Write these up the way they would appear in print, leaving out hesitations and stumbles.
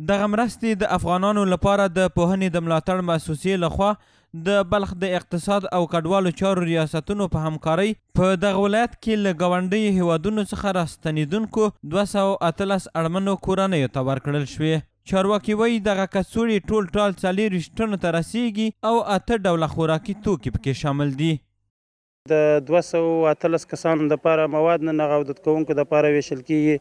دغه مرستې د افغانانو لپاره د پوهنې د ملاتړ مؤسسې لخوا د بلخ د اقتصاد او کډوالو چارو ریاستونو په همکارۍ په دغه ولایت کې له ګاونډیو هیوادونو څخه راستنېدونکو 218 اړمنو کورنیو ته ورکړل شوې. چارواکي وایي دغه کڅوړې ټول ټال 40 ټنو ته رسیږي او 8 ډوله خوراکي توکي پکې شامل دي. د 218 کسانو دپاره مواد نه نغاودت کوونکو دپاره ویشل کیږي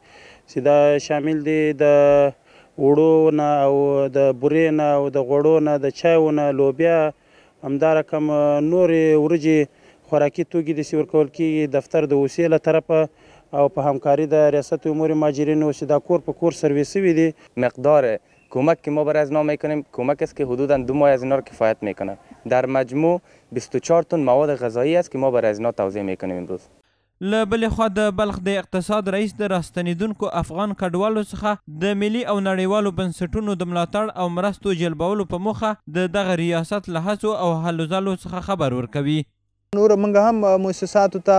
چې دا شامل دي د وړو نه او د بورې نه او د غوړو نه د چایو نه لوبیا همدارقم نورې وریجې خوراکي توکي داسې ورکول کیږي. دفتر د اوسې له طرفه او په همکاری د ریاست امور مهاجرین و دا کور په کور سرویس شوی دی. مقدار کمک که ما برای از ما میکنیم کمک است که حدودا 2 ماه از اینا رو کفایت میکنه. در مجموع 24 تن مواد غذایی است که ما برای از اینا توزیع میکنیم امروز. له بلې خوا د بلخ د اقتصاد رئیس د راستنېدونکو افغان کډوالو څخه د ملي او نړیوالو بنسټونو د ملاتړ او مرستو جلبولو په موخه د دغه ریاست له هڅو او هلو ځلو څخه خبر ورکوي. نور موږ هم مؤسساتو ته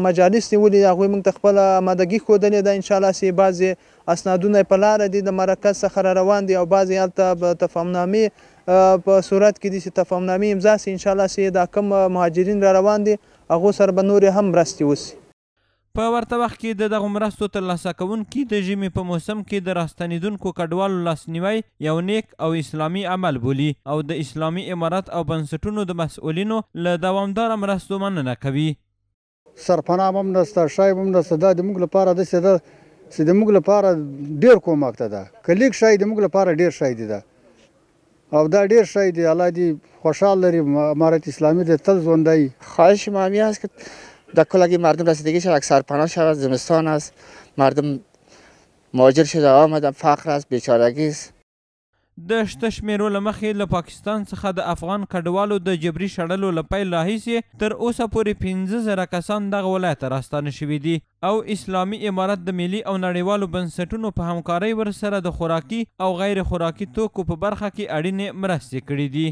مجالس نیولي دي، هغوی موږ ته خپله آمادګي ښودلې ده. انشاءالله چې بعضې اسنادونه یې په لاره دي د مرکز څخه را روان دي او بعضې هلته به تفاهمنامې په صورت کې دي چې تفاهمنامې امضا سي. انشاءالله چې دا کوم مهاجرین را روان دي هغو سره به نورې هم مرستې وسي. په ورته وخت کې د دغو مرستو ترلاسه کوونکي د ژمي په موسم کې د راستنېدونکو کډوالو لاسنیوی یو نیک او اسلامي عمل بولي او د اسلامي امارت او بنسټونو د مسؤلینو له دوامداره مرستو مننه کوي. سرپناه هم نشته، شی هم نشته. دا د موږ لپاره داسې ده چې د موږ لپاره ډېر کومک ته ده. که لیک شی د موږ لپاره ډېر شی دی ده او دا ډېر شی دی. الله دې خوشحال لري، امارت اسلامی دې تل ژوندی. خواهش ما همین است که در کل اگه مردم رسیدگی شود، سرپناه شود، زمستان است، مردم مهاجر شده آمدن، فقر است، بیچارگی است. د شته شمیرو له مخې له پاکستان څخه د افغان کډوالو د جبري شړلو له پیل راهیسې تر اوسه پورې 15,000 کسان دغه ولایت ته راستانه شوي دي او اسلامي امارت د ملي او نړیوالو بنسټونو په همکارۍ ورسره د خوراکي او غیر خوراکي توکو په برخه کې اړینې مرستې کړي دي.